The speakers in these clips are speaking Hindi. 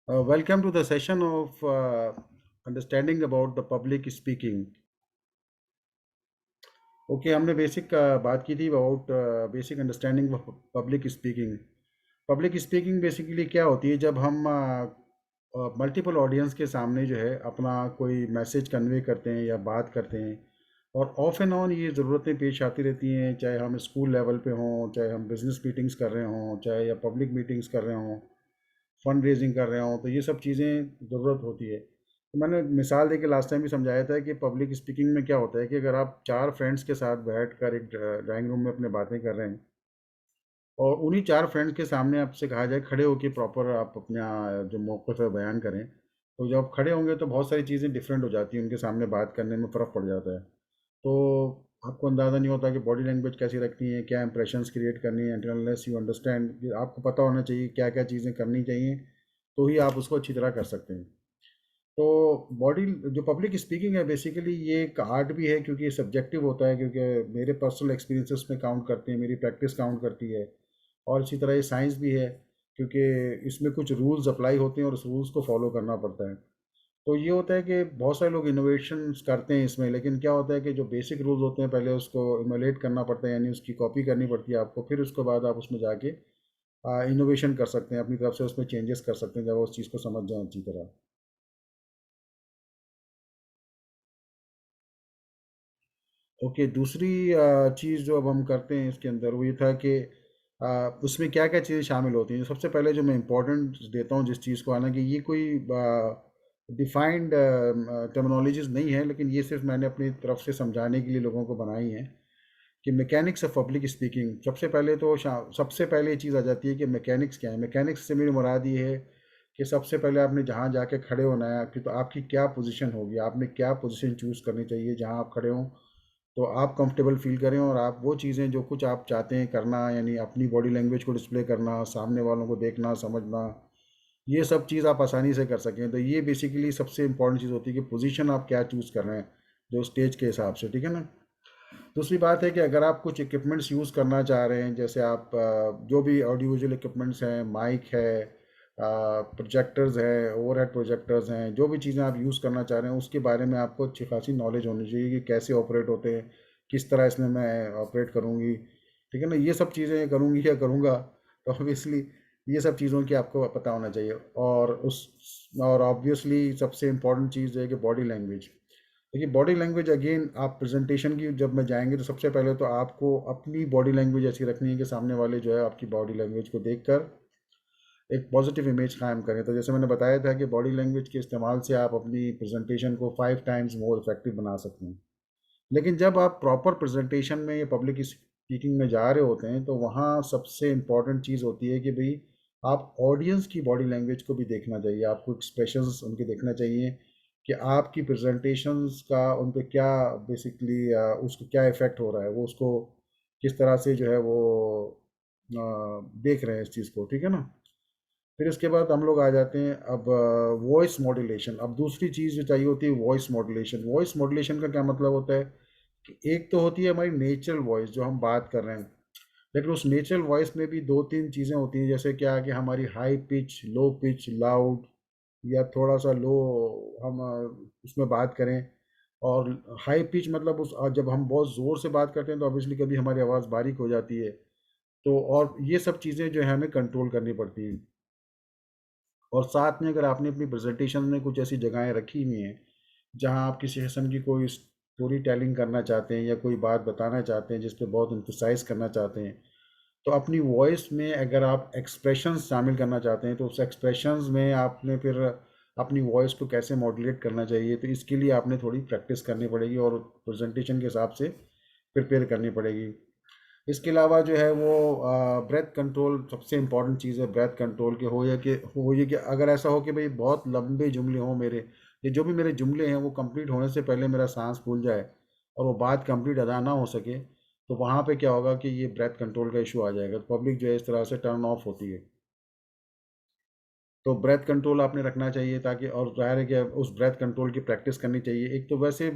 Welcome to the session of understanding about the public speaking. Okay हमने बेसिक बात की थी about basic understanding of public speaking. Public speaking basically क्या होती है, जब हम मल्टीपल ऑडियंस के सामने जो है अपना कोई मैसेज कन्वे करते हैं या बात करते हैं। और ऑफ एंड ऑन ये ज़रूरतें पेश आती रहती हैं, चाहे हम स्कूल लेवल पे हों, चाहे हम बिजनेस मीटिंग्स कर रहे हों, चाहे या पब्लिक मीटिंग्स कर रहे हों, फंड रेजिंग कर रहे हों, तो ये सब चीज़ें ज़रूरत होती है। तो मैंने मिसाल दे के लास्ट टाइम भी समझाया था कि पब्लिक स्पीकिंग में क्या होता है कि अगर आप चार फ्रेंड्स के साथ बैठ कर एक ड्राइंग रूम में अपने बातें कर रहे हैं और उन्हीं चार फ्रेंड्स के सामने आपसे कहा जाए खड़े होकर प्रॉपर आप अपना जो मौक़िफ़ है बयान करें, तो जब आप खड़े होंगे तो बहुत सारी चीज़ें डिफरेंट हो जाती हैं, उनके सामने बात करने में फ़र्क पड़ जाता है। तो आपको अंदाज़ा नहीं होता कि बॉडी लैंग्वेज कैसी रखनी है, क्या इंप्रेशंस क्रिएट करनी है, अनटिल अनलेस यू अंडरस्टैंड। आपको पता होना चाहिए क्या क्या चीज़ें करनी चाहिए, तो ही आप उसको अच्छी तरह कर सकते हैं। तो बॉडी जो पब्लिक स्पीकिंग है बेसिकली ये एक आर्ट भी है, क्योंकि ये सब्जेक्टिव होता है, क्योंकि मेरे पर्सनल एक्सपीरियंसेस में काउंट करते हैं, मेरी प्रैक्टिस काउंट करती है। और इसी तरह ये साइंस भी है, क्योंकि इसमें कुछ रूल्स अप्लाई होते हैं और उस रूल्स को फॉलो करना पड़ता है। तो ये होता है कि बहुत सारे लोग इनोवेशंस करते हैं इसमें, लेकिन क्या होता है कि जो बेसिक रूल्स होते हैं पहले उसको इमुलेट करना पड़ता है, यानी उसकी कॉपी करनी पड़ती है आपको, फिर उसके बाद आप उसमें जाके इनोवेशन कर सकते हैं, अपनी तरफ से उसमें चेंजेस कर सकते हैं जब वो उस चीज़ को समझ जाएं अच्छी तरह। ओके, दूसरी चीज़ जो अब हम करते हैं इसके अंदर वो ये था कि उसमें क्या क्या चीज़ें शामिल होती हैं। सबसे पहले जो मैं इम्पोर्टेंट देता हूँ जिस चीज़ को, हालांकि ये कोई डिफाइंड टर्मिनोलॉजीज नहीं है, लेकिन ये सिर्फ मैंने अपनी तरफ से समझाने के लिए लोगों को बनाई है कि मैकेनिक्स ऑफ पब्लिक स्पीकिंग। सबसे पहले तो सबसे पहले ये चीज़ आ जाती है कि मैकेनिक्स क्या है। मैकेनिक्स से मेरी मुराद ये है कि सबसे पहले आपने जहाँ जाके खड़े होना है आपकी, तो आपकी क्या पोजीशन होगी, आपने क्या पोजीशन चूज़ करनी चाहिए जहाँ आप खड़े हों, तो आप कंफर्टेबल फील करें और आप वो चीज़ें जो कुछ आप चाहते हैं करना, यानी अपनी बॉडी लैंग्वेज को डिस्प्ले करना, सामने वालों को देखना समझना, ये सब चीज़ आप आसानी से कर सकें। तो ये बेसिकली सबसे इंपॉर्टेंट चीज़ होती है कि पोजीशन आप क्या चूज़ कर रहे हैं जो स्टेज के हिसाब से, ठीक है ना। दूसरी बात है कि अगर आप कुछ इक्विपमेंट्स यूज़ करना चाह रहे हैं, जैसे आप जो भी ऑडियो विजुअल इक्विपमेंट्स हैं, माइक है, प्रोजेक्टर्स है, ओवरहेड प्रोजेक्टर्स हैं, जो भी चीज़ें आप यूज़ करना चाह रहे हैं उसके बारे में आपको अच्छी खासी नॉलेज होनी चाहिए कि कैसे ऑपरेट होते हैं, किस तरह इसमें मैं ऑपरेट करूँगी, ठीक है ना। ये सब चीज़ें करूँगी या करूँगा, तो ऑब्वियसली ये सब चीज़ों की आपको पता होना चाहिए। और ऑब्वियसली सबसे इम्पोर्टेंट चीज़ है कि बॉडी लैंग्वेज। देखिए, बॉडी लैंग्वेज अगेन, आप प्रेजेंटेशन की जब में जाएंगे तो सबसे पहले तो आपको अपनी बॉडी लैंग्वेज ऐसी रखनी है कि सामने वाले जो है आपकी बॉडी लैंग्वेज को देखकर एक पॉजिटिव इमेज कायम करें। तो जैसे मैंने बताया था कि बॉडी लैंग्वेज के इस्तेमाल से आप अपनी प्रेजेंटेशन को 5 टाइम्स मोर इफेक्टिव बना सकते हैं। लेकिन जब आप प्रॉपर प्रेजेंटेशन में या पब्लिक स्पीकिंग में जा रहे होते हैं तो वहाँ सबसे इम्पॉर्टेंट चीज़ होती है कि भाई आप ऑडियंस की बॉडी लैंग्वेज को भी देखना चाहिए, आपको एक्सप्रेशंस उनके देखना चाहिए कि आपकी प्रेजेंटेशंस का उन पे क्या बेसिकली उसको क्या इफ़ेक्ट हो रहा है, वो उसको किस तरह से जो है वो देख रहे हैं इस चीज़ को, ठीक है ना। फिर इसके बाद हम लोग आ जाते हैं अब वॉइस मॉड्यूलेशन। अब दूसरी चीज़ जो चाहिए होती है वॉइस मॉड्यूलेशन। वॉइस मॉड्यूलेशन का क्या मतलब होता है कि एक तो होती है हमारी नेचुरल वॉइस जो हम बात कर रहे हैं, लेकिन उस नेचुरल वॉइस में भी दो तीन चीज़ें होती हैं, जैसे क्या कि हमारी high pitch, low pitch, loud या थोड़ा सा लो हम उसमें बात करें। और हाई पिच मतलब उस जब हम बहुत ज़ोर से बात करते हैं तो ऑब्वियसली कभी हमारी आवाज़ बारीक हो जाती है। तो और ये सब चीज़ें जो है हमें कंट्रोल करनी पड़ती हैं। और साथ में अगर आपने अपनी प्रेजेंटेशन में कुछ ऐसी जगहें रखी हुई हैं जहां आप किसी किस्म की कोई स्टोरी टेलिंग करना चाहते हैं या कोई बात बताना चाहते हैं जिस पे बहुत इम्फसाइज करना चाहते हैं, तो अपनी वॉइस में अगर आप एक्सप्रेशंस शामिल करना चाहते हैं तो उस एक्सप्रेशंस में आपने फिर अपनी वॉइस को कैसे मॉड्यूलेट करना चाहिए, तो इसके लिए आपने थोड़ी प्रैक्टिस करनी पड़ेगी और प्रेजेंटेशन के हिसाब से प्रिपेयर करनी पड़ेगी। इसके अलावा जो है वो ब्रेथ कंट्रोल सबसे इम्पॉर्टेंट चीज़ है। ब्रेथ कंट्रोल के हो ये कि अगर ऐसा हो कि भाई बहुत लंबे जुमले हों मेरे, ये जो भी मेरे जुमले हैं वो कंप्लीट होने से पहले मेरा सांस फूल जाए और वो बात कंप्लीट अदा ना हो सके, तो वहाँ पे क्या होगा कि ये ब्रेथ कंट्रोल का इशू आ जाएगा, तो पब्लिक जो है इस तरह से टर्न ऑफ होती है। तो ब्रेथ कंट्रोल आपने रखना चाहिए ताकि, और ज़ाहिर है कि उस ब्रेथ कंट्रोल की प्रैक्टिस करनी चाहिए। एक तो वैसे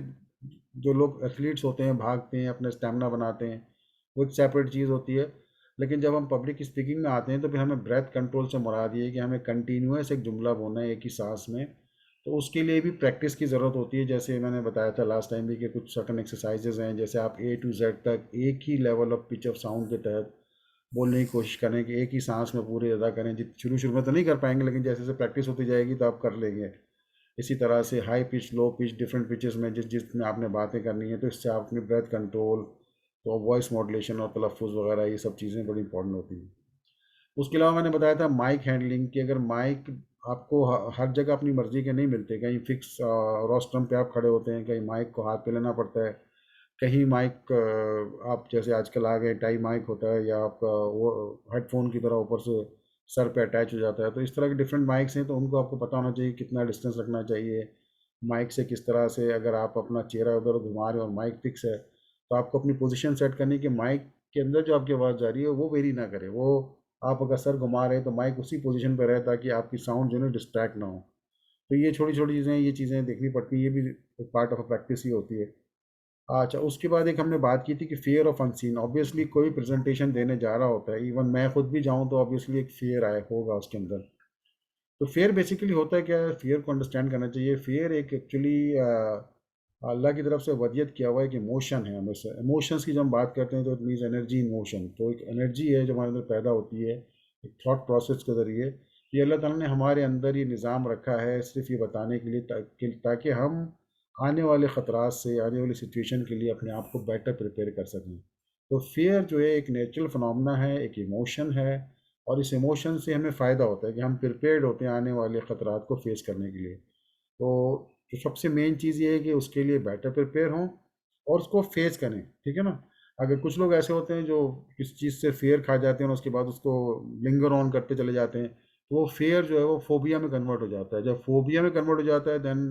जो लोग एथलीट्स होते हैं भागते हैं अपने स्टेमिना बनाते हैं, वो एक सेपरेट चीज़ होती है। लेकिन जब हम पब्लिक स्पीकिंग में आते हैं तो फिर हमें ब्रेथ कंट्रोल से मुराद ये है कि हमें कंटिन्यूअस एक जुमला बोलना है एक ही सांस में। तो उसके लिए भी प्रैक्टिस की ज़रूरत होती है, जैसे मैंने बताया था लास्ट टाइम भी कि कुछ सर्टन एक्सरसाइजेज हैं, जैसे आप A to Z तक एक ही level of pitch of sound के तहत बोलने की कोशिश करें कि एक ही सांस में पूरे अदा करें। जित शुरू शुरू में तो नहीं कर पाएंगे, लेकिन जैसे जैसे प्रैक्टिस होती जाएगी तो आप कर लेंगे। इसी तरह से high pitch, low pitch, different pitches में जिस जिसमें आपने बातें करनी है, तो इससे आप अपनी ब्रेथ कंट्रोल, तो वॉइस मॉड्यूलेशन और तलफ़ुज़ वगैरह ये सब चीज़ें बड़ी इंपॉर्टेंट होती हैं। उसके अलावा मैंने बताया था माइक हैंडलिंग कि अगर माइक आपको हर जगह अपनी मर्ज़ी के नहीं मिलते, कहीं फ़िक्स रोस्ट्रम पे आप खड़े होते हैं, कहीं माइक को हाथ पे लेना पड़ता है, कहीं माइक आप जैसे आजकल आ गए टाई माइक होता है, या आपका वो हेडफोन की तरह ऊपर से सर पे अटैच हो जाता है। तो इस तरह के डिफरेंट माइक्स हैं, तो उनको आपको पता होना चाहिए कितना डिस्टेंस रखना चाहिए माइक से, किस तरह से। अगर आप अपना चेहरा उधर घुमा रहे हो और माइक फिक्स है, तो आपको अपनी पोजीशन सेट करनी है कि माइक के अंदर जो आपकी आवाज़ जा रही है वो वेरी ना करे। वो आप अगर सर घुमा रहे हैं तो माइक उसी पोजीशन पर रहे, ताकि आपकी साउंड जो है डिस्ट्रैक्ट ना हो। तो ये छोटी छोटी चीज़ें, ये चीज़ें देखनी पड़ती हैं, ये भी एक पार्ट ऑफ प्रैक्टिस ही होती है। अच्छा, उसके बाद एक हमने बात की थी कि फियर ऑफ अनसीन। ऑब्वियसली कोई प्रेजेंटेशन देने जा रहा होता है, इवन मैं खुद भी जाऊं तो ऑब्वियसली एक फियर आए होगा उसके अंदर। तो फियर बेसिकली होता है क्या है, फियर को अंडरस्टैंड करना चाहिए। फियर एक एक्चुअली अल्लाह की तरफ से वदियत किया हुआ एक इमोशन है। हमें से इमोशंस की जब हम बात करते हैं तो it means energy in motion. तो एक एनर्जी है जो हमारे अंदर पैदा होती है एक थॉट प्रोसेस के ज़रिए। ये अल्लाह ताला ने हमारे अंदर ये निज़ाम रखा है सिर्फ ये बताने के लिए, ताकि हम आने वाले ख़तरात से, आने वाली सिचुएशन के लिए अपने आप को बेटर प्रिपेयर कर सकें। तो फियर जो है एक नेचुरल फिनोमेना है, एक इमोशन है, और इस इमोशन से हमें फ़ायदा होता है कि हम प्रिपेयर्ड होते हैं आने वाले ख़तरात को फेस करने के लिए। तो सबसे मेन चीज़ ये है कि उसके लिए बेटर प्रिपेयर हों और उसको फेस करें, ठीक है ना। अगर कुछ लोग ऐसे होते हैं जो किस चीज़ से फेयर खा जाते हैं और उसके बाद उसको लिंगर ऑन करते चले जाते हैं, तो वो फेयर जो है वो फोबिया में कन्वर्ट हो जाता है। जब फोबिया में कन्वर्ट हो जाता है देन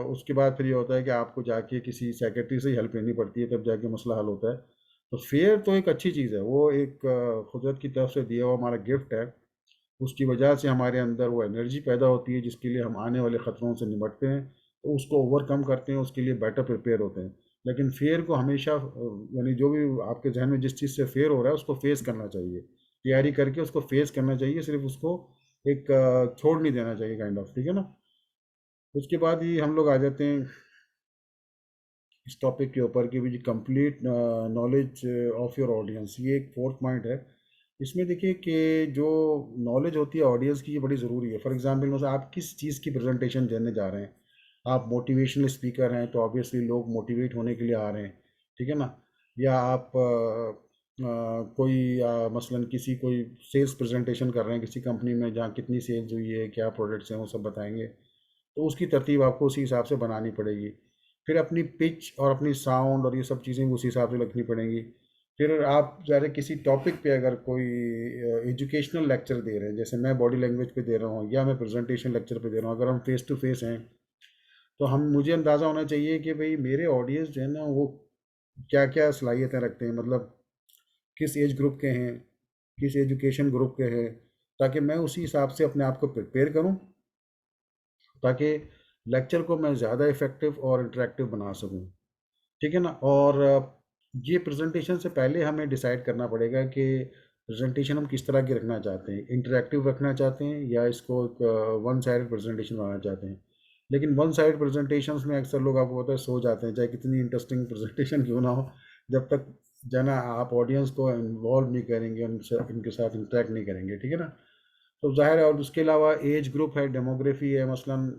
उसके बाद फिर ये होता है कि आपको जाके किसी सेक्रेटरी से ही हेल्प लेनी पड़ती है, तब जाके मसला हल होता है। तो फेयर तो एक अच्छी चीज़ है, वो एक कुदरत की तरफ से दिया हुआ हमारा गिफ्ट है। उसकी वजह से हमारे अंदर वो एनर्जी पैदा होती है जिसके लिए हम आने वाले ख़तरों से निपटते हैं, तो उसको ओवरकम करते हैं, उसके लिए बेटर प्रिपेयर होते हैं। लेकिन फेयर को हमेशा यानी जो भी आपके जहन में जिस चीज़ से फेयर हो रहा है उसको फेस करना चाहिए, तैयारी करके उसको फेस करना चाहिए, सिर्फ उसको एक छोड़ नहीं देना चाहिए, काइंड ऑफ, ठीक है ना। उसके बाद ही हम लोग आ जाते हैं इस टॉपिक के ऊपर कि भी complete knowledge of your audience, ये एक फोर्थ पॉइंट है। इसमें देखिए कि जो नॉलेज होती है ऑडियंस की, ये बड़ी ज़रूरी है। फॉर एग्जांपल मतलब आप किस चीज़ की प्रेजेंटेशन देने जा रहे हैं। आप मोटिवेशनल स्पीकर हैं तो ऑब्वियसली लोग मोटिवेट होने के लिए आ रहे हैं, ठीक है ना। या आप कोई मसलन किसी कोई सेल्स प्रेजेंटेशन कर रहे हैं किसी कंपनी में, जहाँ कितनी सेल्स हुई है, क्या प्रोडक्ट्स हैं, वो सब बताएंगे। तो उसकी तरतीब आपको उसी हिसाब से बनानी पड़ेगी। फिर अपनी पिच और अपनी साउंड और ये सब चीज़ें भी उसी हिसाब से रखनी पड़ेंगी। फिर आप ज़्यादा किसी टॉपिक पे अगर कोई एजुकेशनल लेक्चर दे रहे हैं, जैसे मैं बॉडी लैंग्वेज पे दे रहा हूँ या मैं प्रेजेंटेशन लेक्चर पे दे रहा हूँ, अगर हम फेस टू फेस हैं, तो हम मुझे अंदाज़ा होना चाहिए कि भाई मेरे ऑडियंस जो है ना वो क्या क्या सलाहियतें रखते हैं, मतलब किस एज ग्रुप के हैं, किस एजुकेशन ग्रुप के हैं, ताकि मैं उसी हिसाब से अपने आप को प्रिपेयर करूँ, ताकि लेक्चर को मैं ज़्यादा इफ़ेक्टिव और इंटरेक्टिव बना सकूँ, ठीक है ना। और ये प्रेजेंटेशन से पहले हमें डिसाइड करना पड़ेगा कि प्रेजेंटेशन हम किस तरह की रखना चाहते हैं, इंटरेक्टिव रखना चाहते हैं या इसको एक वन साइड प्रेजेंटेशन बनाना चाहते हैं। लेकिन वन साइड प्रेजेंटेशंस में अक्सर लोग आपको पता है सो जाते हैं, चाहे कितनी इंटरेस्टिंग प्रेजेंटेशन क्यों ना हो, जब तक जना आप ऑडियंस को इन्वॉल्व नहीं करेंगे, उनसे उनके साथ इंटरेक्ट नहीं करेंगे, ठीक है ना। तो ज़ाहिर है। और उसके अलावा एज ग्रुप है, डेमोग्राफी है, मसलन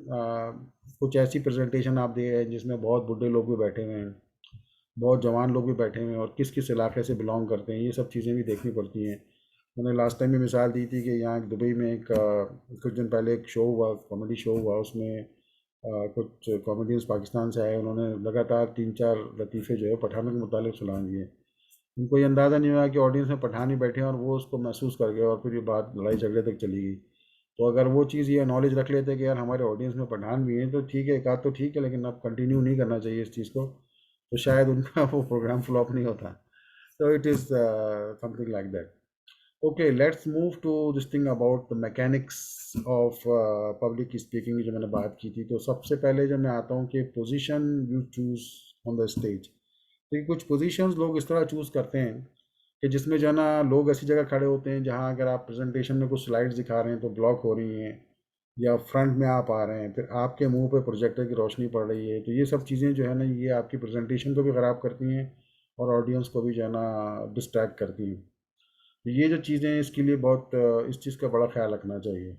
कुछ ऐसी प्रेजेंटेशन आप दे रहे हैं जिसमें बहुत बूढ़े लोग भी बैठे हुए हैं, बहुत जवान लोग भी बैठे हुए हैं, और किस किस इलाके से बिलोंग करते हैं, ये सब चीज़ें भी देखनी पड़ती हैं। मैंने लास्ट टाइम भी मिसाल दी थी कि यहाँ दुबई में एक कुछ दिन पहले एक शो हुआ, कॉमेडी शो हुआ, उसमें कुछ कॉमेडियंस पाकिस्तान से आए, उन्होंने लगातार 3-4 लतीफ़े जो है पठानों के मुतालिक सुना दिए। उनको ये अंदाज़ा नहीं हुआ कि ऑडियंस में पठान ही बैठे हैं, और वो उसको महसूस कर गए, और फिर ये बात लड़ाई झगड़े तक चली गई। तो अगर वो चीज़ ये नॉलेज रख लेते कि यार हमारे ऑडियंस में पठान भी हैं, तो ठीक है, एक आध तो ठीक है, लेकिन अब कंटिन्यू नहीं करना चाहिए इस चीज़ को, तो शायद उनका वो प्रोग्राम फ्लॉप नहीं होता। तो it is something like that. Okay, let's move to this thing about the mechanics of public speaking की जो मैंने बात की थी। तो सबसे पहले जब मैं आता हूँ कि position you choose on the stage, तो ये कुछ पोजीशंस लोग इस तरह चूज़ करते हैं कि जिसमें जो है ना लोग ऐसी जगह खड़े होते हैं जहाँ अगर आप प्रेजेंटेशन में कुछ स्लाइड्स दिखा रहे हैं तो ब्लॉक हो रही हैं, या फ्रंट में आप आ रहे हैं, फिर आपके मुंह पे प्रोजेक्टर की रोशनी पड़ रही है, तो ये सब चीज़ें जो है ना ये आपकी प्रेजेंटेशन को भी ख़राब करती हैं और ऑडियंस को भी जो है ना डिस्ट्रैक्ट करती हैं। तो ये जो चीज़ें हैं इसके लिए बहुत इस चीज़ का बड़ा ख्याल रखना चाहिए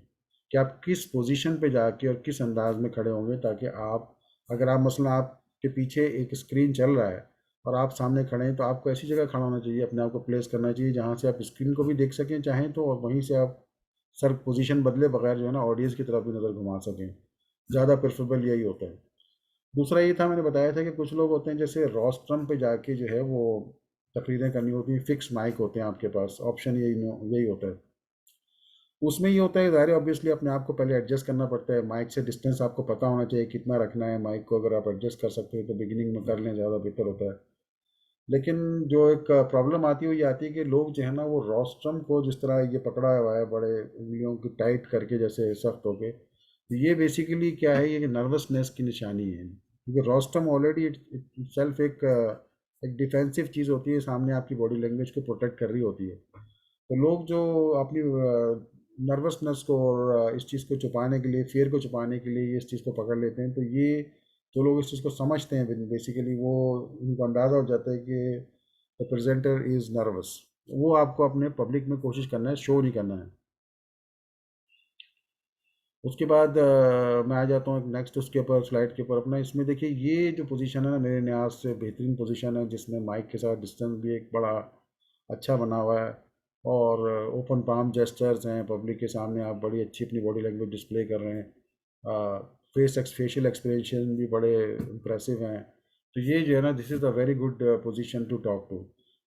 कि आप किस पोजीशन पे जाके और किस अंदाज में खड़े होंगे, ताकि आप, अगर आप मसलन आपके पीछे एक स्क्रीन चल रहा है और आप सामने खड़े हैं, तो आपको ऐसी जगह खड़ा होना चाहिए, अपने आप को प्लेस करना चाहिए जहाँ से आप स्क्रीन को भी देख सकें चाहें तो, और वहीं से आप सर पोजीशन बदले बगैर जो है ना ऑडियंस की तरफ भी नज़र घुमा सकें। ज़्यादा प्रेफरेबल यही होता है। दूसरा ये था, मैंने बताया था कि कुछ लोग होते हैं जैसे रोस्ट्रम पे जाके जो है वो तकरीरें करनी होती हैं, फिक्स माइक होते हैं आपके पास, ऑप्शन यही होता है। उसमें ये होता है ज़ाहिर है, ऑब्वियसली अपने आप को पहले एडजस्ट करना पड़ता है, माइक से डिस्टेंस आपको पता होना चाहिए कितना रखना है माइक को, अगर आप एडजस्ट कर सकते हो तो बिगिनिंग में कर लें, ज़्यादा बेहतर होता है। लेकिन जो एक प्रॉब्लम आती है वो ये आती है कि लोग जो है ना वो रोस्ट्रम को जिस तरह ये पकड़ा हुआ है बड़े उंगलियों की टाइट करके जैसे सख्त होके, तो ये बेसिकली क्या है, ये नर्वसनेस की निशानी है, क्योंकि रोस्ट्रम ऑलरेडी सेल्फ एक डिफेंसिव चीज़ होती है, सामने आपकी बॉडी लैंग्वेज को प्रोटेक्ट कर रही होती है। तो लोग जो अपनी नर्वसनेस को और इस चीज़ को छुपाने के लिए, फियर को छुपाने के लिए ये इस चीज़ को पकड़ लेते हैं, तो ये जो लोग इस चीज़ को समझते हैं बेसिकली वो, उनको अंदाज़ा हो जाता है कि द प्रेजेंटर इज़ नर्वस। वो आपको अपने पब्लिक में कोशिश करना है, शो नहीं करना है। उसके बाद मैं आ जाता हूँ एक नेक्स्ट उसके ऊपर स्लाइड के ऊपर अपना, इसमें देखिए ये जो पोजीशन है ना मेरे लिहाज से बेहतरीन पोजीशन है, जिसमें माइक के साथ डिस्टेंस भी एक बड़ा अच्छा बना हुआ है, और ओपन पाम जेस्चर्स हैं, पब्लिक के सामने आप बड़ी अच्छी अपनी बॉडी लैंग्वेज डिस्प्ले कर रहे हैं, फेशियल एक्सप्रेशन भी बड़े इम्प्रेसिव हैं। तो ये जो है ना this is a very good position to talk to.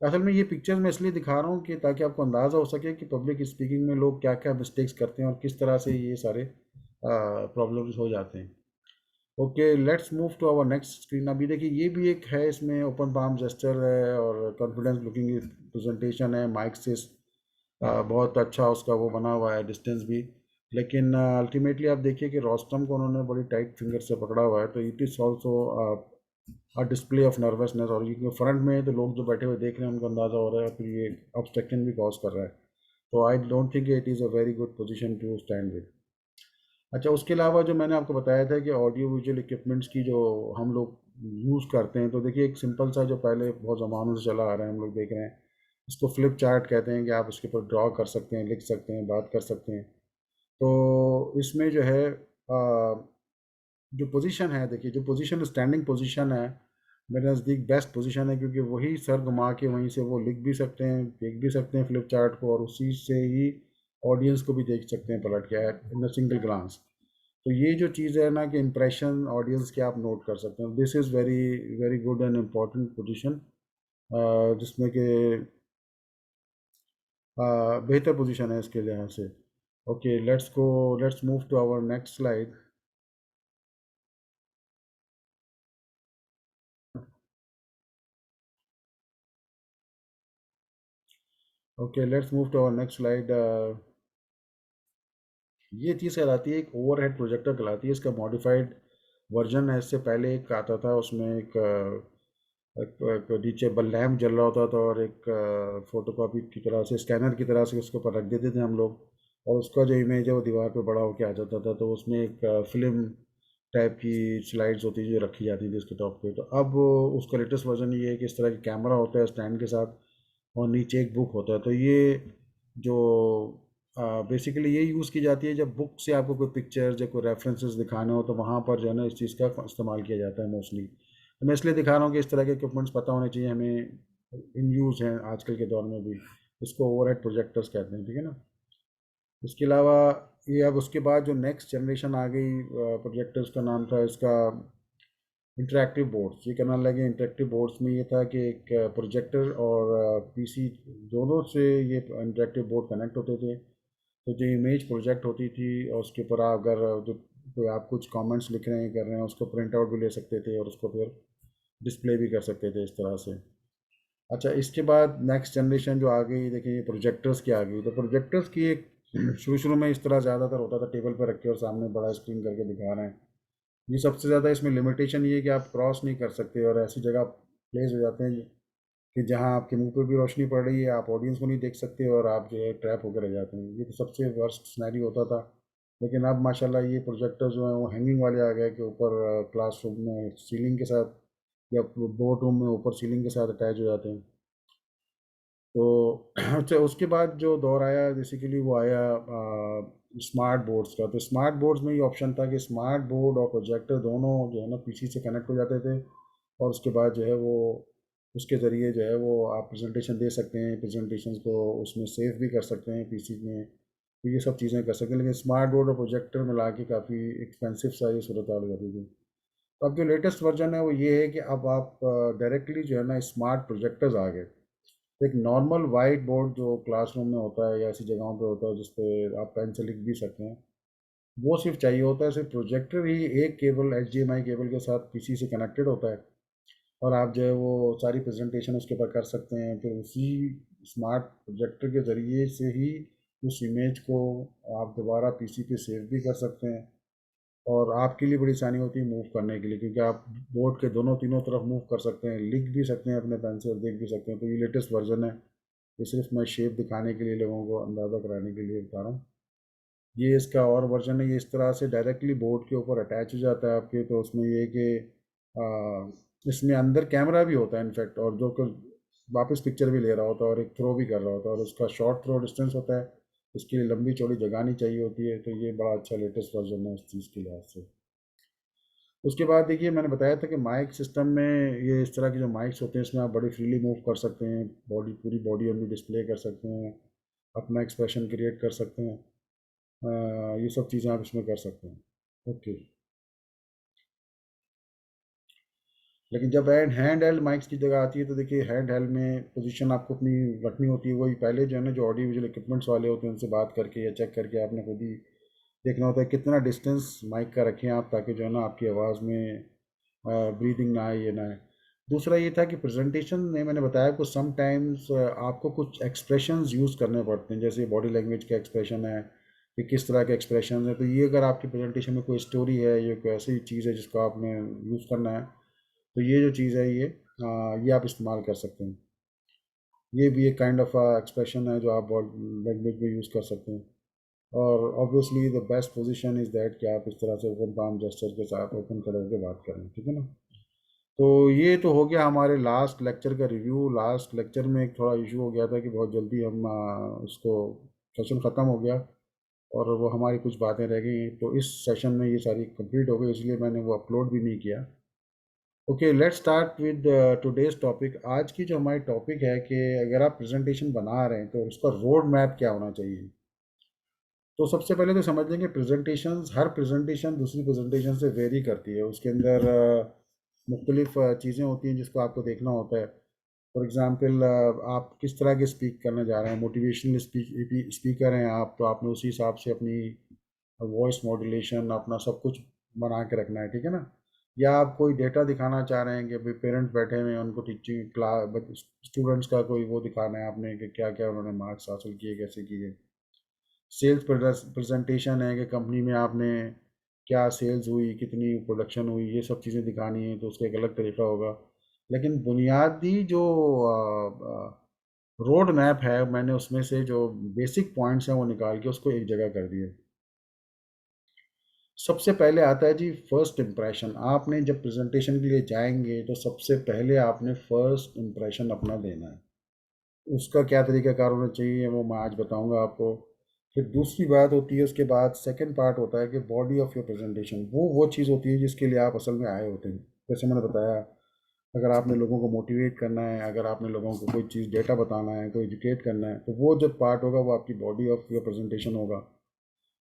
असल में ये पिक्चर्स मैं इसलिए दिखा रहा हूँ कि ताकि आपको अंदाज़ा हो सके कि पब्लिक स्पीकिंग में लोग क्या क्या मिस्टेक्स करते हैं और किस तरह से ये सारे प्रॉब्लम्स हो जाते हैं। Okay, let's move to our next screen. अभी देखिए ये भी एक है, इसमें ओपन पाम जेस्चर है और कॉन्फिडेंस लुकिंग प्रेजेंटेशन है, माइक से बहुत अच्छा उसका वो बना हुआ है डिस्टेंस भी। लेकिन अल्टीमेटली आप देखिए कि रोस्टम को उन्होंने बड़ी टाइट फिंगर से पकड़ा हुआ है, तो it is also a display of nervousness, और ये फ्रंट में है तो लोग जो बैठे हुए देख रहे हैं उनको अंदाज़ा हो रहा है, फिर ये ऑब्स्ट्रक्शन भी कॉज कर रहा है। तो I don't think it is a very good position to stand with. अच्छा, उसके अलावा जो मैंने आपको बताया था कि ऑडियो विजुअल इक्विपमेंट्स की जो हम लोग यूज़ करते हैं, तो देखिए एक सिंपल सा जो पहले बहुत ज़मानों से चला आ रहा है, हम लोग देख रहे हैं, इसको फ्लिप चार्ट कहते हैं, कि आप उसके ऊपर ड्रॉ कर सकते हैं, लिख सकते हैं, बात कर सकते हैं। तो इसमें जो है जो पोजीशन है, देखिए जो पोजीशन स्टैंडिंग पोजीशन है मेरे नज़दीक बेस्ट पोजीशन है, क्योंकि वही सर घुमा के वहीं से वो लिख भी सकते हैं, देख भी सकते हैं फ्लिप चार्ट को, और उसी से ही ऑडियंस को भी देख सकते हैं पलट के इन अ सिंगल ग्लांस। तो ये जो चीज़ है ना कि इम्प्रेशन ऑडियंस के आप नोट कर सकते हैं, this is very very good and important position, जिसमें कि बेहतर पोजीशन है इसके लिहाज से। Okay, let's move to our next slide. Okay, let's move to our next slide. ये चीज़ कहलाती है एक ओवरहेड प्रोजेक्टर कहलाती है, इसका मॉडिफाइड वर्जन है। इससे पहले एक आता था, उसमें एक नीचे बल लैम्प जल रहा होता था, और एक फोटोकॉपी की तरह से, स्कैनर की तरह से उसके ऊपर रख देते थे हम लोग, और उसका जो इमेज है वो दीवार पे बड़ा होके आ जाता था, तो उसमें एक फिल्म टाइप की स्लाइड्स होती थी जो रखी जाती थी उसके टॉप पे। तो अब उसका लेटेस्ट वर्जन ये है कि इस तरह की कैमरा होता है स्टैंड के साथ, और नीचे एक बुक होता है। तो ये जो बेसिकली ये यूज़ की जाती है जब बुक से आपको कोई पिक्चर्स या कोई रेफरेंसेस दिखाने हो, तो वहाँ पर जो है ना इस चीज़ का इस्तेमाल किया जाता है मोस्टली। तो मैं इसलिए दिखा रहा हूँ कि इस तरह के इक्विपमेंट्स पता होने चाहिए हमें, इन यूज़ हैं आजकल के दौर में भी। इसको ओवरहेड प्रोजेक्टर्स कहते हैं, ठीक है ना। इसके अलावा ये अब उसके बाद जो नेक्स्ट जनरेशन आ गई प्रोजेक्टर्स का नाम था इसका इंटरेक्टिव बोर्ड्स। ये कहना लगे इंटरेक्टिव बोर्ड्स में ये था कि एक प्रोजेक्टर और पीसी दोनों से ये इंटरेक्टिव बोर्ड कनेक्ट होते थे। तो जो इमेज प्रोजेक्ट होती थी और उसके ऊपर आप अगर जो कोई आप कुछ कमेंट्स लिख रहे हैं कर रहे हैं, उसको प्रिंट आउट भी ले सकते थे और उसको फिर डिस्प्ले भी कर सकते थे इस तरह से। अच्छा, इसके बाद नेक्स्ट जनरेशन जो आ गई, देखिए ये प्रोजेक्टर्स की आ गई। तो प्रोजेक्टर्स की एक शुरू शुरू में इस तरह ज़्यादातर होता था, टेबल पर रख के और सामने बड़ा स्क्रीन करके दिखा रहे हैं। ये सबसे ज़्यादा इसमें लिमिटेशन ये है कि आप क्रॉस नहीं कर सकते और ऐसी जगह प्लेस हो जाते हैं कि जहाँ आपके मुंह पे भी रोशनी पड़ रही है, आप ऑडियंस को नहीं देख सकते और आप जो है ट्रैप होकर रह जाते हैं। ये तो सबसे वर्स्ट सिनेरियो होता था। लेकिन अब माशाल्लाह ये प्रोजेक्टर जो है वो हैंगिंग वाले आ गए कि ऊपर क्लासरूम में सीलिंग के साथ या बोर्ड रूम में ऊपर सीलिंग के साथ अटैच हो जाते हैं। तो अच्छा, उसके बाद जो दौर आया बेसिकली वो आया स्मार्ट बोर्ड्स का। तो स्मार्ट बोर्ड्स में ये ऑप्शन था कि स्मार्ट बोर्ड और प्रोजेक्टर दोनों जो है ना पीसी से कनेक्ट हो जाते थे, और उसके बाद जो है वो उसके ज़रिए जो है वो आप प्रेजेंटेशन दे सकते हैं, प्रेजेंटेशंस को उसमें सेव भी कर सकते हैं पीसी में। तो ये सब चीज़ें कर सकते हैं, लेकिन स्मार्ट बोर्ड और प्रोजेक्टर मिला के काफ़ी एक्सपेंसिव सा ये सूरत हाल हो जाती थी। तो अब जो लेटेस्ट वर्जन है वो ये है कि अब आप डायरेक्टली जो है ना स्मार्ट प्रोजेक्टर्स आ गए। एक नॉर्मल वाइट बोर्ड जो क्लासरूम में होता है या ऐसी जगहों पे होता है जिस पे आप पेन से लिख भी सकते हैं, वो सिर्फ चाहिए होता है। सिर्फ प्रोजेक्टर ही एक केबल HDMI केबल के साथ पीसी से कनेक्टेड होता है, और आप जो है वो सारी प्रेजेंटेशन उसके ऊपर कर सकते हैं। फिर उसी स्मार्ट प्रोजेक्टर के ज़रिए से ही उस इमेज को आप दोबारा पीसी पे सेव भी कर सकते हैं, और आपके लिए बड़ी आसानी होती है मूव करने के लिए, क्योंकि आप बोर्ड के दोनों तीनों तरफ मूव कर सकते हैं, लिख भी सकते हैं अपने पेन से और देख भी सकते हैं। तो ये लेटेस्ट वर्जन है। ये सिर्फ मैं शेप दिखाने के लिए, लोगों को अंदाज़ा कराने के लिए बता रहा हूँ। ये इसका और वर्जन है। ये इस तरह से डायरेक्टली बोर्ड के ऊपर अटैच हो जाता है आपके। तो उसमें ये है कि इसमें अंदर कैमरा भी होता है इनफैक्ट, और जो कि वापस पिक्चर भी ले रहा होता है और एक थ्रो भी कर रहा होता है, और उसका शॉर्ट थ्रो डिस्टेंस होता है। इसके लिए लंबी चौड़ी जगह नहीं चाहिए होती है। तो ये बड़ा अच्छा लेटेस्ट वर्जन है इस चीज़ के लिहाज से। उसके बाद देखिए, मैंने बताया था कि माइक सिस्टम में ये इस तरह के जो माइक्स होते हैं इसमें आप बड़ी फ्रीली मूव कर सकते हैं, बॉडी पूरी बॉडी अपनी डिस्प्ले कर सकते हैं, अपना एक्सप्रेशन क्रिएट कर सकते हैं। ये सब चीज़ें आप इसमें कर सकते हैं। ओके। लेकिन जब हैंड हेल्ड माइक्स की जगह आती है तो देखिए, हैंड हेल्ड में पोजीशन आपको अपनी रखनी होती है। वही पहले जो है ना, जो ऑडियो विजुअल इक्विपमेंट्स वाले होते हैं उनसे बात करके या चेक करके आपने खुद ही देखना होता है कितना डिस्टेंस माइक का रखें आप, ताकि जो है ना आपकी आवाज़ में ब्रीदिंग ना आए, ये ना आए। दूसरा ये था कि प्रेजेंटेशन में मैंने बताया कुछ समटाइम्स आपको कुछ एक्सप्रेशंस यूज़ करने पड़ते हैं, जैसे बॉडी लैंग्वेज का एक्सप्रेशन है कि किस तरह के एक्सप्रेशन है। तो ये अगर आपकी प्रेजेंटेशन में कोई स्टोरी है, ये कोई ऐसी चीज़ है जिसको आपने यूज़ करना है, तो ये जो चीज़ है ये आप इस्तेमाल कर सकते हैं। ये भी एक काइंड ऑफ एक्सप्रेशन है जो आप बॉडी लैंग्वेज में यूज़ कर सकते हैं। और obviously the best position is that कि आप इस तरह से ओपन पाम जेस्चर के साथ ओपन खड़े होकर बात करें, ठीक है ना। तो ये तो हो गया हमारे लास्ट लेक्चर का रिव्यू। लास्ट लेक्चर में एक थोड़ा इशू हो गया था कि बहुत जल्दी हम उसको सेशन ख़त्म हो गया, और वो हमारी कुछ बातें रह गई। तो इस सेशन में ये सारी कंप्लीट हो गई, इसलिए मैंने वो अपलोड भी नहीं किया। Okay, let's start with today's topic. आज की जो हमारी टॉपिक है कि अगर आप प्रेजेंटेशन बना रहे हैं तो उसका रोड मैप क्या होना चाहिए। तो सबसे पहले तो समझ लेंगे, प्रेजेंटेशंस, हर प्रेजेंटेशन दूसरी प्रेजेंटेशन से वेरी करती है। उसके अंदर मुख्तलिफ चीज़ें होती हैं जिसको आपको देखना होता है। फॉर एग्ज़ाम्पल, आप किस तरह के स्पीक करने जा रहे हैं। मोटिवेशनल स्पीकर हैं आप, तो आपने उसी हिसाब से अपनी वॉइस मॉड्यूलेशन अपना सब कुछ बना के रखना है, ठीक है ना। या आप कोई डेटा दिखाना चाह रहे हैं कि भाई पेरेंट्स बैठे हुए हैं, उनको टीचिंग क्लास स्टूडेंट्स का कोई वो दिखाना है आपने कि क्या क्या उन्होंने मार्क्स हासिल किए, कैसे किए। सेल्स प्रेजेंटेशन है कि कंपनी में आपने क्या सेल्स हुई, कितनी प्रोडक्शन हुई, ये सब चीज़ें दिखानी है, तो उसका एक अलग तरीका होगा। लेकिन बुनियादी जो रोड मैप है, मैंने उसमें से जो बेसिक पॉइंट्स हैं वो निकाल के उसको एक जगह कर दिए। सबसे पहले आता है जी फर्स्ट इम्प्रेशन। आपने जब प्रेजेंटेशन के लिए जाएंगे तो सबसे पहले आपने फर्स्ट इम्प्रेशन अपना देना है। उसका क्या तरीकाकार होना चाहिए वो मैं आज बताऊंगा आपको। फिर दूसरी बात होती है, उसके बाद सेकंड पार्ट होता है कि बॉडी ऑफ योर प्रेजेंटेशन। वो चीज़ होती है जिसके लिए आप असल में आए होते हैं। जैसे मैंने बताया, अगर आपने लोगों को मोटिवेट करना है, अगर आपने लोगों को कोई चीज़ डेटा बताना है, कोई एजुकेट करना है, तो वो जब पार्ट होगा वो आपकी बॉडी ऑफ योर प्रेजेंटेशन होगा।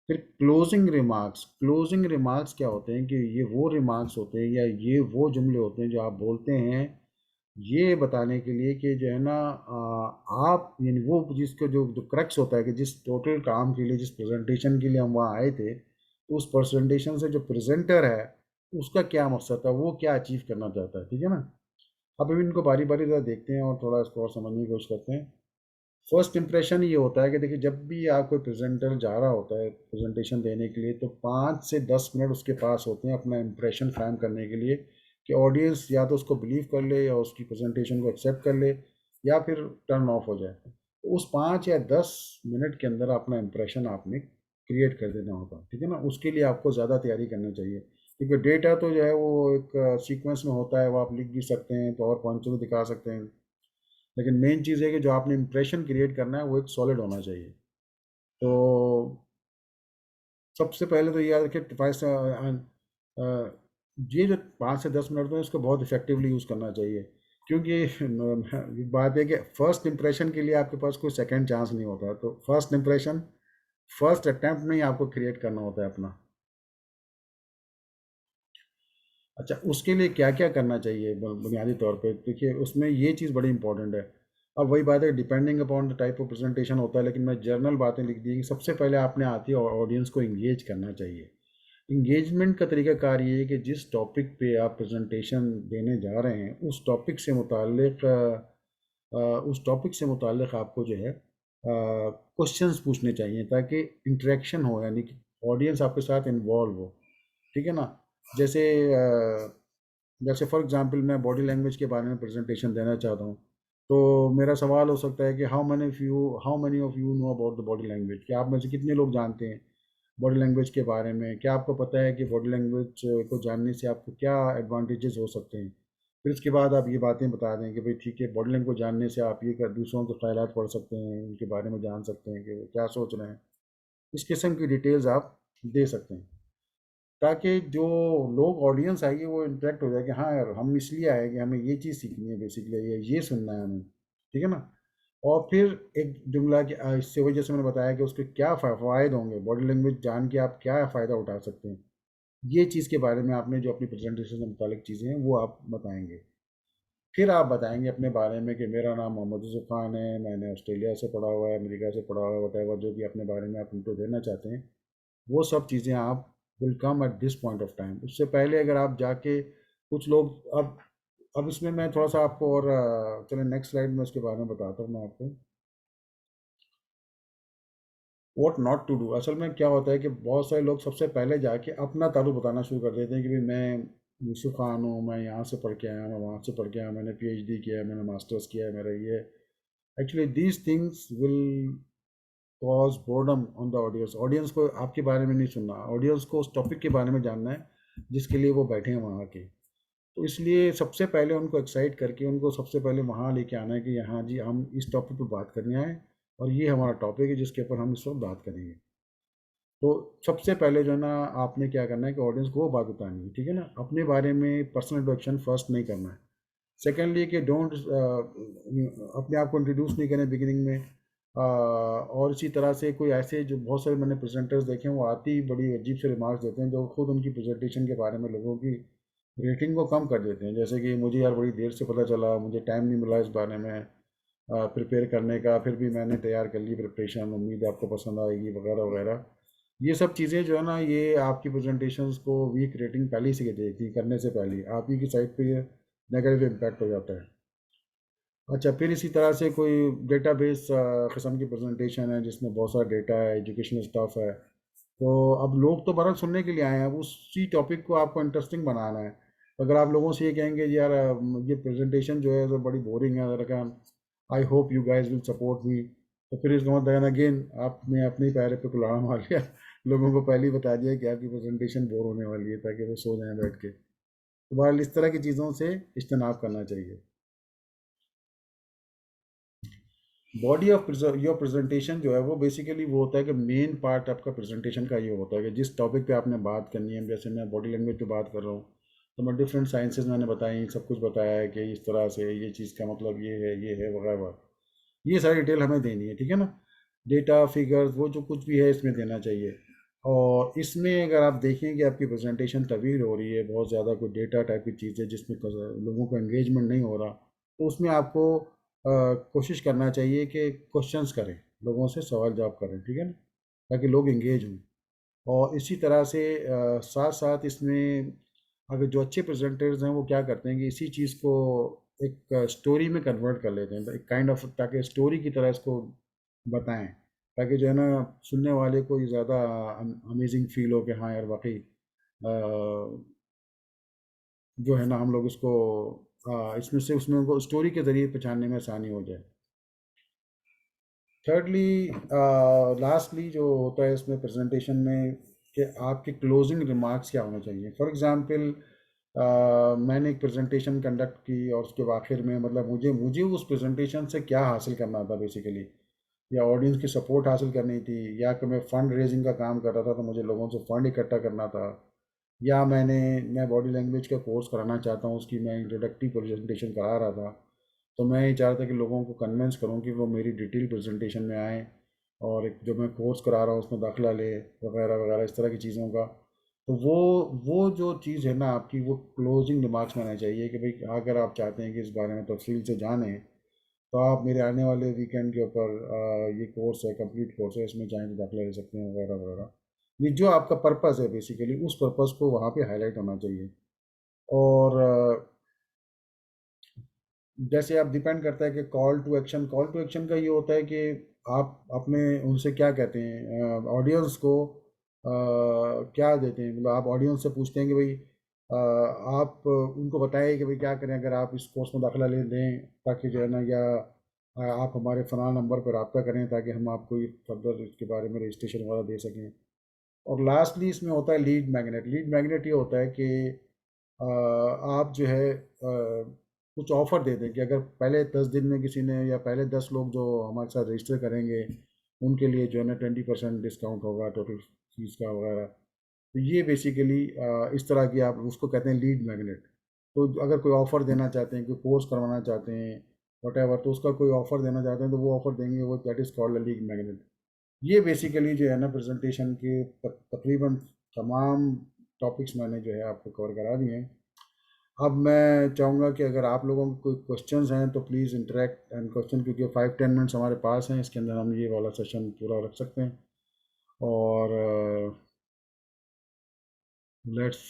फिर क्लोजिंग रिमार्क्स। क्लोजिंग रिमार्क्स क्या होते हैं कि ये वो रिमार्क्स होते हैं या ये वो जुमले होते हैं जो आप बोलते हैं ये बताने के लिए कि जो है ना आप यानी वो जिसका जो जो क्रक्स होता है कि जिस टोटल काम के लिए, जिस प्रेजेंटेशन के लिए हम वहाँ आए थे, तो उस प्रेजेंटेशन से जो प्रेजेंटर है उसका क्या मकसद था, वो क्या अचीव करना चाहता है, ठीक है ना। अब अभी इनको बारी बारी ज़रा देखते हैं और थोड़ा इसको और समझने की कोशिश करते हैं। फर्स्ट इंप्रेशन ये होता है कि देखिए, जब भी आप कोई प्रेजेंटर जा रहा होता है प्रेजेंटेशन देने के लिए, तो 5 से 10 मिनट उसके पास होते हैं अपना इंप्रेशन कायम करने के लिए कि ऑडियंस या तो उसको बिलीव कर ले या उसकी प्रेजेंटेशन को एक्सेप्ट कर ले, या फिर टर्न ऑफ हो जाए। तो उस 5 या 10 मिनट के अंदर अपना इंप्रेशन आपने क्रिएट कर देना होगा, ठीक है ना। उसके लिए आपको ज़्यादा तैयारी करनी चाहिए, क्योंकि डेटा तो जो है वो एक सीक्वेंस में होता है, वो आप लिख भी सकते हैं, पावर पॉइंट से भी दिखा सकते हैं, लेकिन मेन चीज़ है कि जो आपने इंप्रेशन क्रिएट करना है वो एक सॉलिड होना चाहिए। तो सबसे पहले तो ये याद रखिए, ये जो 5 से 10 मिनट में इसको बहुत इफेक्टिवली यूज़ करना चाहिए, क्योंकि बात है कि फर्स्ट इंप्रेशन के लिए आपके पास कोई सेकंड चांस नहीं होता। तो फर्स्ट इंप्रेशन फर्स्ट अटेम्प्ट में ही आपको क्रिएट करना होता है अपना। अच्छा, उसके लिए क्या क्या करना चाहिए बुनियादी तौर पे, देखिए उसमें ये चीज़ बड़ी इंपॉर्टेंट है। अब वही बात है, depending upon the type of presentation होता है, लेकिन मैं जनरल बातें लिख दी कि सबसे पहले आपने आती है ऑडियंस को इंगेज करना चाहिए। इंगेजमेंट का तरीकाकार ये है कि जिस टॉपिक पे आप प्रेजेंटेशन देने जा रहे हैं उस टॉपिक से मुताल्लिक़ आपको जो है क्वेश्चंस पूछने चाहिए, ताकि इंटरेक्शन हो, यानी कि ऑडियंस आपके साथ इन्वॉल्व हो, ठीक है ना। जैसे जैसे फॉर एग्जांपल मैं बॉडी लैंग्वेज के बारे में प्रेजेंटेशन देना चाहता हूँ, तो मेरा सवाल हो सकता है कि how many of you know about the body language, कि आप में से कितने लोग जानते हैं बॉडी लैंग्वेज के बारे में, क्या आपको पता है कि बॉडी लैंग्वेज को जानने से आपको क्या एडवांटेजेस हो सकते हैं। फिर उसके बाद आप ये बातें बता दें कि भाई ठीक है, बॉडी लैंग्वेज को जानने से आप ये कर दूसरों के ख्यालात पढ़ सकते हैं, उनके बारे में जान सकते हैं कि वो क्या सोच रहे हैं। इस किस्म की डिटेल्स आप दे सकते हैं, ताकि जो लोग ऑडियंस आएगी वो इंटरेक्ट हो जाए कि हाँ यार, हम इसलिए आए कि हमें ये चीज़ सीखनी है, बेसिकली ये सुनना है हमें, ठीक है ना। और फिर एक जुमला कि इससे वही जैसे मैंने बताया कि उसके क्या फ़ायदे होंगे, बॉडी लैंग्वेज जान के आप क्या फ़ायदा उठा सकते हैं, ये चीज़ के बारे में आपने जो अपनी प्रेजेंटेशन से मुतालिक चीज़ें हैं वो आप बताएंगे। फिर आप बताएंगे अपने बारे में कि मेरा नाम मोहम्मद यूसुफ खान है, मैंने ऑस्ट्रेलिया से पढ़ा हुआ है, अमेरिका से पढ़ा हुआ है, वट जो भी अपने बारे में आप उनको देना चाहते हैं, वो सब चीज़ें आप will come at this point of time. उससे पहले अगर आप जाके कुछ लोग अब इसमें मैं थोड़ा सा आपको और चलें नेक्स्ट स्लाइड में उसके बारे में बताता हूँ मैं आपको, व्हाट नॉट टू डू। असल में क्या होता है कि बहुत सारे लोग सबसे पहले जाके अपना ताल्लुक बताना शुरू कर देते हैं कि भाई मैं यूसुफ खान हूँ, मैं यहाँ से पढ़ के आया, मैं वहाँ से पढ़ के आया, मैंने पीएचडी किया है, मैंने मास्टर्स किया है, मेरा ये। Actually these things will cause boredom on the audience. Audience को आपके बारे में नहीं सुनना, ऑडियंस को उस टॉपिक के बारे में जानना है जिसके लिए वो बैठे हैं वहाँ के। तो इसलिए सबसे पहले उनको एक्साइट करके उनको सबसे पहले वहाँ लेके आना है कि हाँ जी, हम इस टॉपिक पर बात करने आए और ये हमारा टॉपिक है जिसके ऊपर हम इस वक्त बात करेंगे। तो सबसे पहले जो है ना, आपने क्या करना है कि ऑडियंस को वो बात बतानी है, ठीक है ना। अपने बारे में पर्सनल इंट्रोडक्शन फर्स्ट नहीं करना है। सेकेंडली कि डोंट अपने आप को इंट्रोड्यूस नहीं करें बिगिनिंग में। और इसी तरह से कोई ऐसे जो बहुत सारे मैंने प्रेजेंटर्स देखे हैं, वो आती ही बड़ी अजीब से रिमार्क्स देते हैं जो खुद उनकी प्रेजेंटेशन के बारे में लोगों की रेटिंग को कम कर देते हैं। जैसे कि मुझे यार बड़ी देर से पता चला, मुझे टाइम नहीं मिला इस बारे में प्रिपेयर करने का, फिर भी मैंने तैयार कर ली प्रिपरेशन, उम्मीद है आपको पसंद आएगी, वगैरह वगैरह। ये सब चीज़ें जो है ना, ये आपकी प्रेजेंटेशंस को वीक रेटिंग पहले ही से देती, करने से पहले ही आप ही की साइड पे ये नेगेटिव इम्पैक्ट हो जाता है। अच्छा, फिर इसी तरह से कोई डेटाबेस किस्म की प्रेजेंटेशन है जिसमें बहुत सारा डेटा है, एजुकेशनल स्टफ है, तो अब लोग तो बरत सुनने के लिए आए हैं, अब उसी टॉपिक को आपको इंटरेस्टिंग बनाना है। अगर आप लोगों से ये कहेंगे यार ये प्रेजेंटेशन जो है तो बड़ी बोरिंग है, अगर I hope you guys will support me, तो फिर इसका मतलब अगेन आपने अपने ही पैर पे कुल्हाड़ा मार लिया। लोगों को पहले ही बता दिया कि आपकी प्रेजेंटेशन बोर होने वाली है, ताकि वो सो जाएं बैठ के। तो बहरहाल इस तरह की चीज़ों से इज्तनाब करना चाहिए। बॉडी ऑफ योर प्रेजेंटेशन जो है वो बेसिकली वो होता है कि मेन पार्ट आपका प्रेजेंटेशन का ये होता है कि जिस टॉपिक पे आपने बात करनी है। जैसे मैं बॉडी लैंग्वेज पे बात कर रहा हूँ, तो मैं डिफरेंट साइंसेज मैंने बताई, सब कुछ बताया है कि इस तरह से ये चीज़ का मतलब ये है वगैरह वगैरह। ये सारी डिटेल हमें देनी है, ठीक है ना। डेटा फिगर्स वो जो कुछ भी है इसमें देना चाहिए। और इसमें अगर आप देखें कि आपकी प्रेजेंटेशन तवील हो रही है, बहुत ज़्यादा कोई डेटा टाइप की चीज़ है जिसमें लोगों को एंगेजमेंट नहीं हो रहा, तो उसमें आपको कोशिश करना चाहिए कि क्वेश्चंस करें, लोगों से सवाल जवाब करें, ठीक है ना, ताकि लोग एंगेज हों। और इसी तरह से साथ साथ इसमें अगर जो अच्छे प्रेजेंटर्स हैं वो क्या करते हैं कि इसी चीज़ को एक स्टोरी में कन्वर्ट कर लेते हैं, एक काइंड ऑफ, ताकि स्टोरी की तरह इसको बताएं, ताकि जो है ना सुनने वाले को ये ज़्यादा अमेजिंग फील हो कि हाँ यार वाकई जो है ना हम लोग इसको इसमें से उसमें उनको स्टोरी के ज़रिए पहचानने में आसानी हो जाए। थर्डली, लास्टली जो होता है इसमें प्रेजेंटेशन में, कि आपके क्लोजिंग रिमार्क्स क्या होने चाहिए। फॉर एग्जांपल, मैंने एक प्रेजेंटेशन कंडक्ट की और उसके आखिर में, मतलब मुझे मुझे उस प्रेजेंटेशन से क्या हासिल करना था बेसिकली, या ऑडियंस की सपोर्ट हासिल करनी थी, या कि मैं फ़ंड रेजिंग का काम कर रहा था तो मुझे लोगों से फ़ंड इकट्ठा करना था, या मैं बॉडी लैंग्वेज का कोर्स कराना चाहता हूँ, उसकी मैं इंट्रोडक्टिव प्रेजेंटेशन करा रहा था। तो मैं ये चाहता था कि लोगों को कन्विंस करूँ कि वो मेरी डिटेल प्रेजेंटेशन में आएँ, और एक जो मैं कोर्स करा रहा हूँ उसमें दाखिला ले, वगैरह वगैरह इस तरह की चीज़ों का। तो वो जो चीज़ है ना आपकी, वो क्लोजिंग रिमार्क्स में आना चाहिए कि भाई अगर आप चाहते हैं कि इस बारे में तफसील से जानें, तो आप मेरे आने वाले वीकेंड के ऊपर ये कोर्स है, कंप्लीट कोर्स है, इसमें चाहें तो दाखिला ले सकते हैं, वगैरह वगैरह। ये जो आपका पर्पस है बेसिकली, उस पर्पस को वहाँ पे हाईलाइट होना चाहिए। और जैसे आप डिपेंड करता है कि कॉल टू एक्शन का ये होता है कि आप अपने उनसे क्या कहते हैं, ऑडियंस को क्या देते हैं, मतलब आप ऑडियंस से पूछते हैं कि भाई आप उनको बताइए कि भाई क्या करें अगर आप इस कोर्स में दाखिला ले लें, ताकि जो है ना, या आप हमारे फ़लाँ नंबर पर रब्ता करें ताकि हम आपको ये फर्दर इसके बारे में रजिस्ट्रेशन वगैरह दे सकें। और लास्टली इसमें होता है लीड मैग्नेट ये होता है कि आप जो है कुछ ऑफ़र दे दें कि अगर पहले 10 दिन में किसी ने, या पहले 10 लोग जो हमारे साथ रजिस्टर करेंगे, उनके लिए जो है ना 20% डिस्काउंट होगा टोटल फीस का, वगैरह। तो ये बेसिकली इस तरह की, आप उसको कहते हैं लीड मैग्नेट। तो अगर कोई ऑफ़र देना चाहते हैं, कोई कोर्स करवाना चाहते हैं, वटेवर, तो उसका कोई ऑफ़र देना चाहते हैं तो वो ऑफ़र देंगे, वो that is called lead magnet. ये बेसिकली जो है ना प्रेजेंटेशन के तकरीबन तमाम टॉपिक्स मैंने जो है आपको कवर करा दिए हैं। अब मैं चाहूँगा कि अगर आप लोगों को कोई क्वेश्चंस हैं तो प्लीज़ इंटरेक्ट एंड क्वेश्चन, क्योंकि 5-10 मिनट्स हमारे पास हैं, इसके अंदर हम ये वाला सेशन पूरा रख सकते हैं। और let's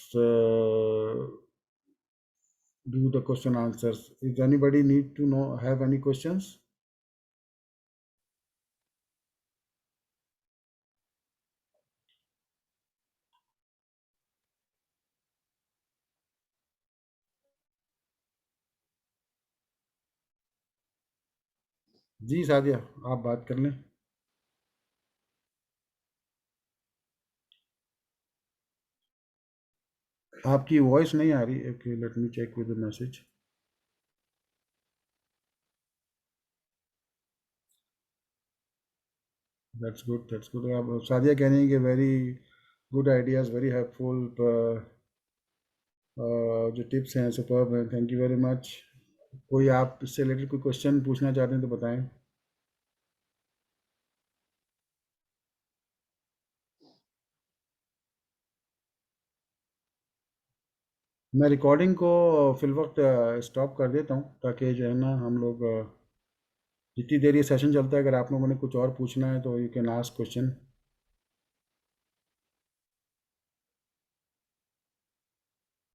do the question answers. Is anybody need to know, have any questions? जी सादिया, आप बात कर लें। आपकी वॉइस नहीं आ रही। Okay, let me check with the message. That's good. आप सादिया कह रही हैं कि very good ideas, very helpful, जो टिप्स हैं सुपर्ब हैं, थैंक यू वेरी मच। कोई आप इससे रिलेटेड कोई क्वेश्चन पूछना चाहते हैं तो बताएं। मैं रिकॉर्डिंग को फिल वक्त स्टॉप कर देता हूँ, ताकि जो है ना हम लोग जितनी देर ये सेशन चलता है, अगर आप लोगों ने कुछ और पूछना है तो यू कैन आस्क क्वेश्चन।